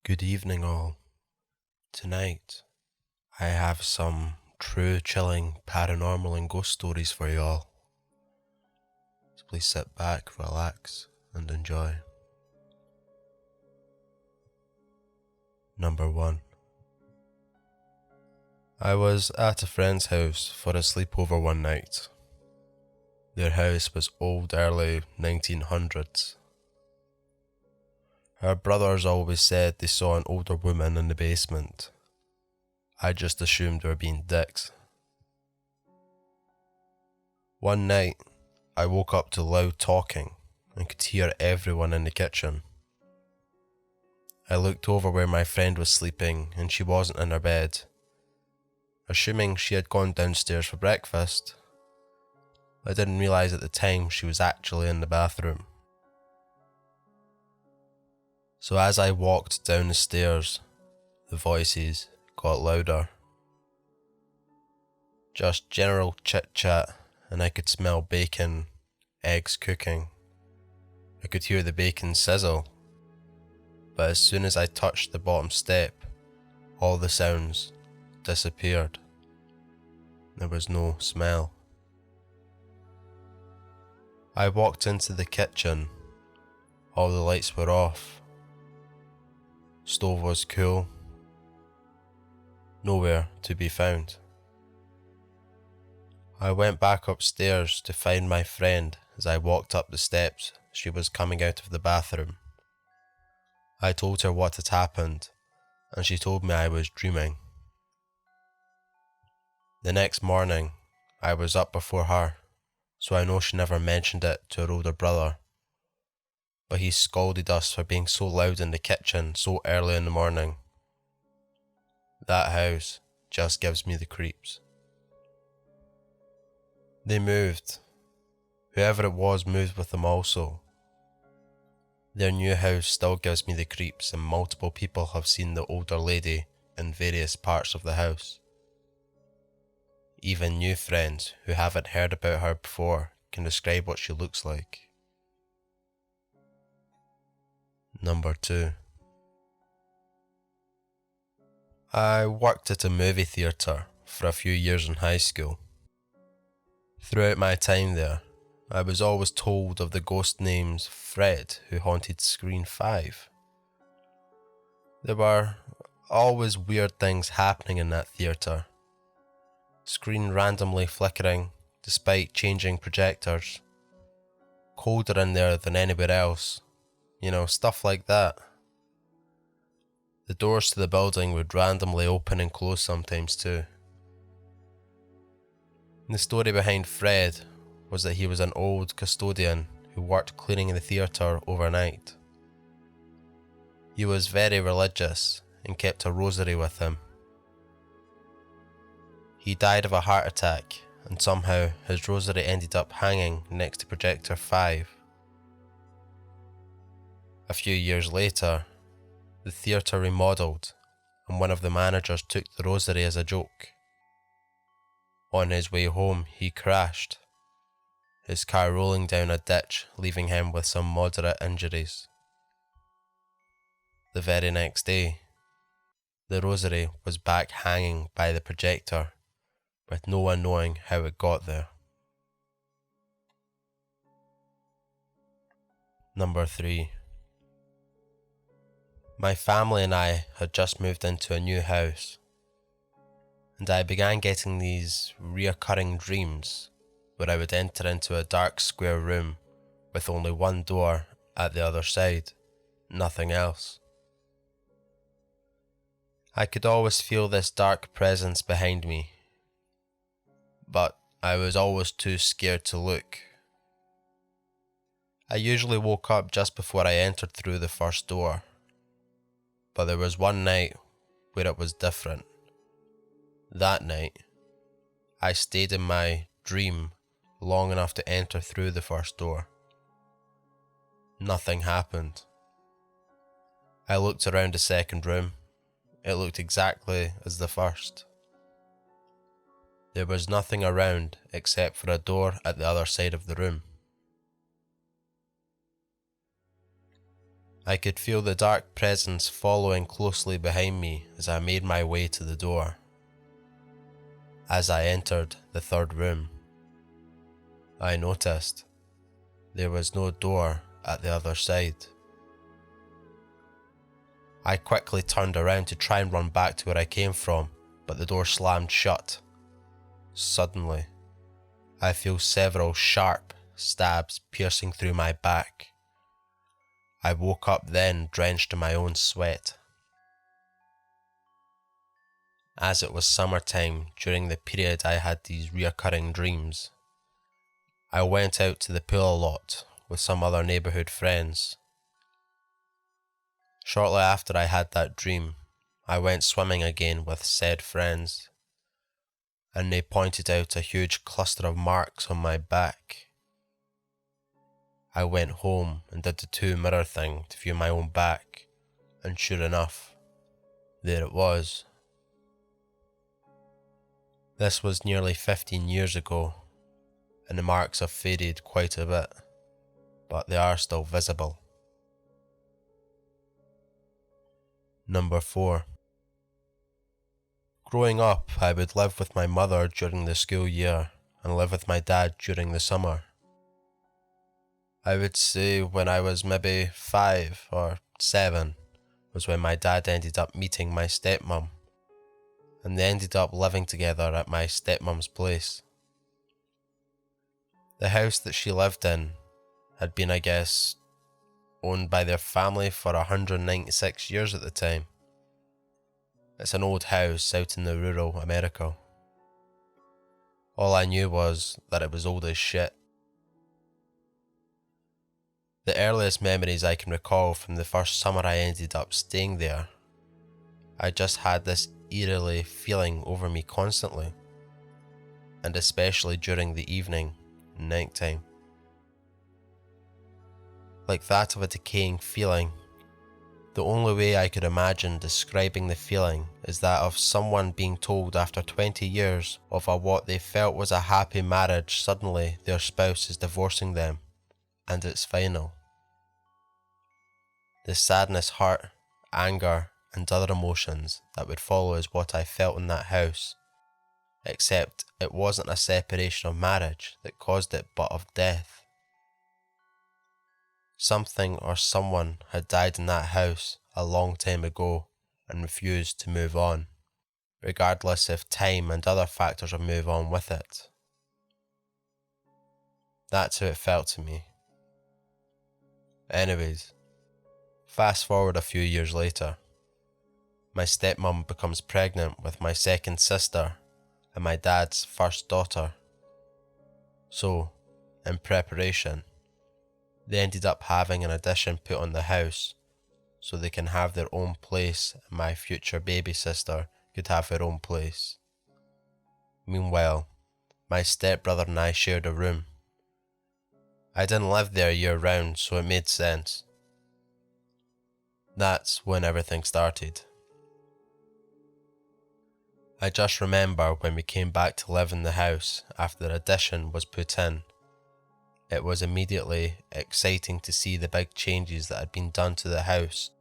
Good evening, all. Tonight, I have some true chilling paranormal and ghost stories for you all. So please sit back, relax, and enjoy. Number 1. I was at a friend's house for a sleepover one night. Their house was old early 1900s. Her brothers always said they saw an older woman in the basement. I just assumed they were being dicks. One night, I woke up to loud talking and could hear everyone in the kitchen. I looked over where my friend was sleeping and she wasn't in her bed. Assuming she had gone downstairs for breakfast, I didn't realise at the time she was actually in the bathroom. So as I walked down the stairs, the voices got louder. Just general chit-chat, and I could smell bacon, eggs cooking. I could hear the bacon sizzle. But as soon as I touched the bottom step, all the sounds disappeared. There was no smell. I walked into the kitchen. All the lights were off. Stove was cool. Nowhere to be found. I went back upstairs to find my friend. As I walked up the steps, she was coming out of the bathroom. I told her what had happened, and she told me I was dreaming. The next morning, I was up before her, so I know she never mentioned it to her older brother. But he scolded us for being so loud in the kitchen so early in the morning. That house just gives me the creeps. They moved. Whoever it was moved with them also. Their new house still gives me the creeps, and multiple people have seen the older lady in various parts of the house. Even new friends who haven't heard about her before can describe what she looks like. Number 2. I worked at a movie theatre for a few years in high school. Throughout my time there, I was always told of the ghost names Fred who haunted Screen 5. There were always weird things happening in that theatre. Screen randomly flickering despite changing projectors. Colder in there than anywhere else. Stuff like that. The doors to the building would randomly open and close sometimes too. The story behind Fred was that he was an old custodian who worked cleaning the theatre overnight. He was very religious and kept a rosary with him. He died of a heart attack, and somehow his rosary ended up hanging next to projector 5. A few years later, the theatre remodelled, and one of the managers took the rosary as a joke. On his way home, he crashed, his car rolling down a ditch, leaving him with some moderate injuries. The very next day, the rosary was back hanging by the projector, with no one knowing how it got there. Number 3. My family and I had just moved into a new house, and I began getting these reoccurring dreams where I would enter into a dark square room with only one door at the other side, nothing else. I could always feel this dark presence behind me, but I was always too scared to look. I usually woke up just before I entered through the first door, but there was one night where it was different. That night, I stayed in my dream long enough to enter through the first door. Nothing happened. I looked around the second room. It looked exactly as the first. There was nothing around except for a door at the other side of the room. I could feel the dark presence following closely behind me as I made my way to the door. As I entered the third room, I noticed there was no door at the other side. I quickly turned around to try and run back to where I came from, but the door slammed shut. Suddenly, I feel several sharp stabs piercing through my back. I woke up then drenched in my own sweat. As it was summertime during the period I had these reoccurring dreams, I went out to the pool a lot with some other neighbourhood friends. Shortly after I had that dream, I went swimming again with said friends, and they pointed out a huge cluster of marks on my back. I went home and did the 2-mirror thing to view my own back, and sure enough, there it was. This was nearly 15 years ago, and the marks have faded quite a bit, but they are still visible. Number 4. Growing up, I would live with my mother during the school year and live with my dad during the summer. I would say when I was maybe 5 or 7 was when my dad ended up meeting my stepmom, and they ended up living together at my stepmom's place. The house that she lived in had been, I guess, owned by their family for 196 years at the time. It's an old house out in the rural America. All I knew was that it was old as shit. The earliest memories I can recall from the first summer I ended up staying there, I just had this eerily feeling over me constantly, and especially during the evening and night time. Like that of a decaying feeling. The only way I could imagine describing the feeling is that of someone being told after 20 years of what they felt was a happy marriage, suddenly their spouse is divorcing them, and it's final. The sadness, hurt, anger, and other emotions that would follow is what I felt in that house, except it wasn't a separation of marriage that caused it, but of death. Something or someone had died in that house a long time ago and refused to move on, regardless if time and other factors would move on with it. That's how it felt to me. Anyways, fast forward a few years later. My stepmom becomes pregnant with my second sister and my dad's first daughter. So, in preparation, they ended up having an addition put on the house so they can have their own place and my future baby sister could have her own place. Meanwhile, my stepbrother and I shared a room. I didn't live there year round, so it made sense. That's when everything started. I just remember when we came back to live in the house after the addition was put in. It was immediately exciting to see the big changes that had been done to the house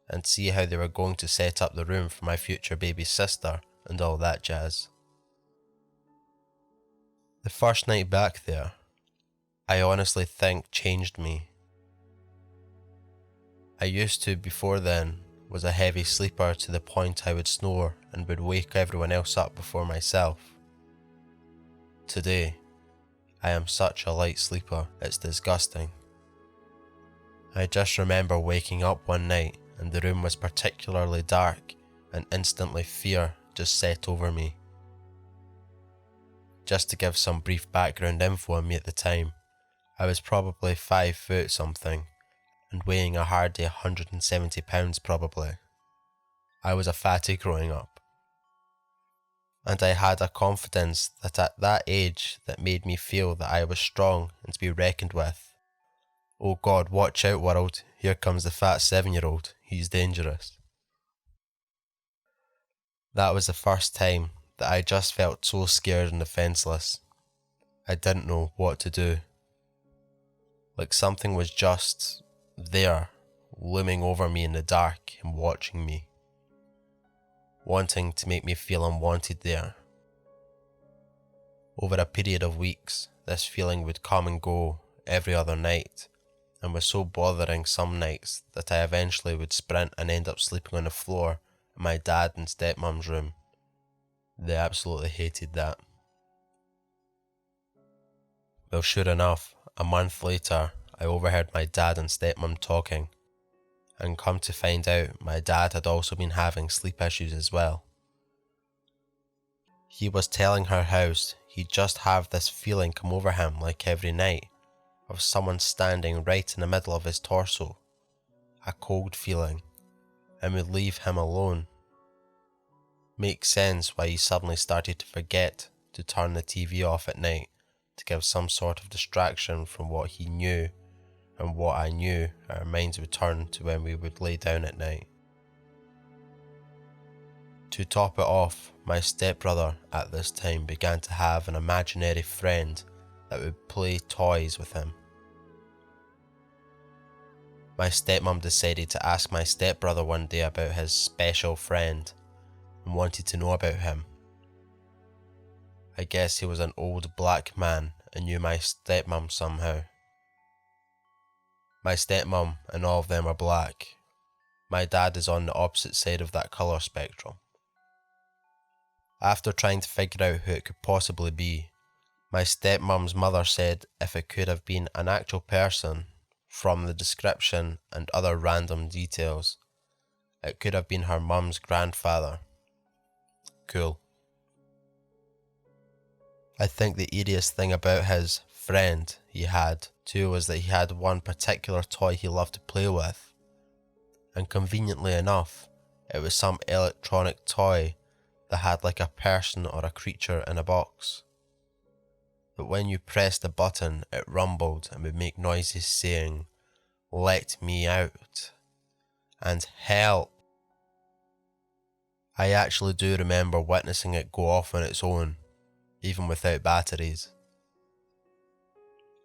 and see how they were going to set up the room for my future baby sister and all that jazz. The first night back there, I honestly think changed me. I used to, before then, was a heavy sleeper to the point I would snore and would wake everyone else up before myself. Today, I am such a light sleeper, it's disgusting. I just remember waking up one night and the room was particularly dark and instantly fear just set over me. Just to give some brief background info on me at the time, I was probably 5 foot something and weighing a hardy 170 pounds probably. I was a fatty growing up. And I had a confidence that at that age that made me feel that I was strong and to be reckoned with. Oh God, watch out world, here comes the fat 7-year-old, he's dangerous. That was the first time that I just felt so scared and defenceless. I didn't know what to do. Like something was just there, looming over me in the dark and watching me, wanting to make me feel unwanted there. Over a period of weeks, this feeling would come and go every other night, and was so bothering some nights that I eventually would sprint and end up sleeping on the floor in my dad and stepmom's room. They absolutely hated that. Well, sure enough, a month later, I overheard my dad and stepmom talking, and come to find out, my dad had also been having sleep issues as well. He was telling her how he'd just have this feeling come over him like every night, of someone standing right in the middle of his torso, a cold feeling, and would leave him alone. Makes sense why he suddenly started to forget to turn the TV off at night to give some sort of distraction from what he knew and what I knew our minds would turn to when we would lay down at night. To top it off, my stepbrother at this time began to have an imaginary friend that would play toys with him. My stepmom decided to ask my stepbrother one day about his special friend and wanted to know about him. I guess he was an old black man and knew my stepmom somehow. My stepmom and all of them are black. My dad is on the opposite side of that colour spectrum. After trying to figure out who it could possibly be, my stepmom's mother said if it could have been an actual person, from the description and other random details, it could have been her mum's grandfather. Cool. I think the eeriest thing about his friend he had too was that he had one particular toy he loved to play with, and conveniently enough, it was some electronic toy that had like a person or a creature in a box. But when you pressed the button, it rumbled and would make noises saying, "Let me out," and "Help." I actually do remember witnessing it go off on its own, even without batteries.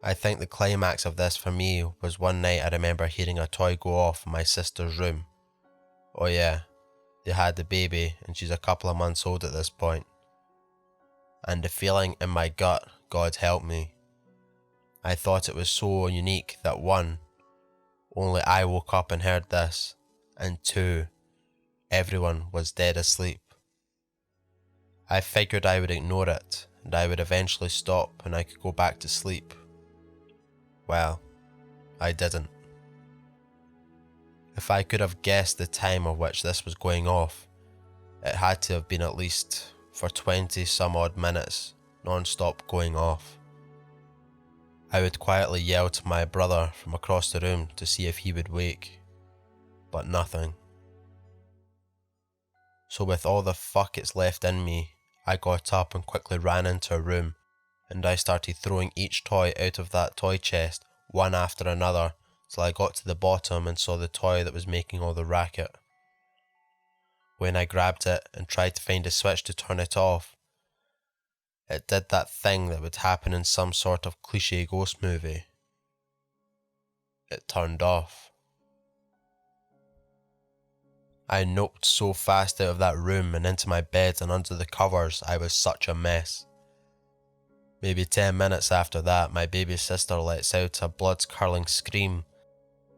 I think the climax of this for me was one night I remember hearing a toy go off in my sister's room. Oh yeah, they had the baby and she's a couple of months old at this point. And the feeling in my gut, God help me. I thought it was so unique that one, only I woke up and heard this, and two, everyone was dead asleep. I figured I would ignore it and I would eventually stop and I could go back to sleep. Well, I didn't. If I could have guessed the time of which this was going off, it had to have been at least for 20 some odd minutes, non-stop going off. I would quietly yell to my brother from across the room to see if he would wake, but nothing. So with all the fuck it's left in me, I got up and quickly ran into a room, and I started throwing each toy out of that toy chest, one after another, till I got to the bottom and saw the toy that was making all the racket. When I grabbed it and tried to find a switch to turn it off, it did that thing that would happen in some sort of cliché ghost movie. It turned off. I noped so fast out of that room and into my bed and under the covers, I was such a mess. Maybe 10 minutes after that, my baby sister lets out a blood-curdling scream,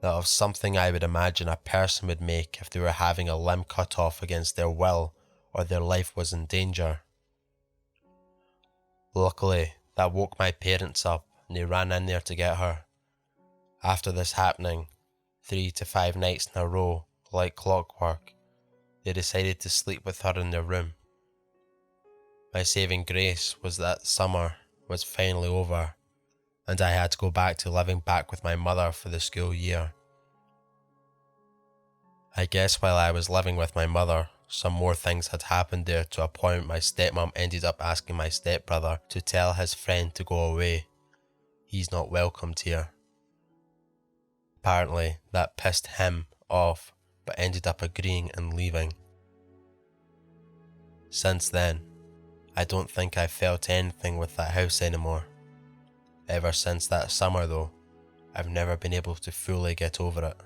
that of something I would imagine a person would make if they were having a limb cut off against their will or their life was in danger. Luckily, that woke my parents up and they ran in there to get her. After this happening, 3 to 5 nights in a row, like clockwork, they decided to sleep with her in their room. My saving grace was that summer was finally over, and I had to go back to living back with my mother for the school year. I guess while I was living with my mother, some more things had happened there to a point my stepmom ended up asking my stepbrother to tell his friend to go away. He's not welcomed here. Apparently, that pissed him off, but ended up agreeing and leaving. Since then, I don't think I've felt anything with that house anymore. Ever since that summer though, I've never been able to fully get over it.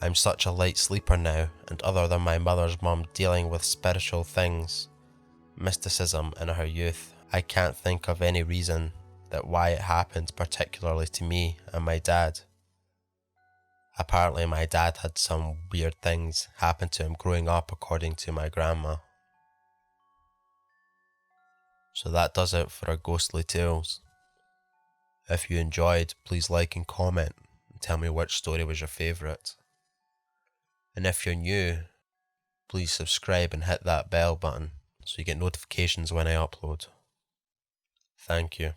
I'm such a light sleeper now, and other than my mother's mum dealing with spiritual things, mysticism in her youth, I can't think of any reason that why it happened particularly to me and my dad. Apparently my dad had some weird things happen to him growing up, according to my grandma. So that does it for our ghostly tales. If you enjoyed, please like and comment and tell me which story was your favourite. And if you're new, please subscribe and hit that bell button so you get notifications when I upload. Thank you.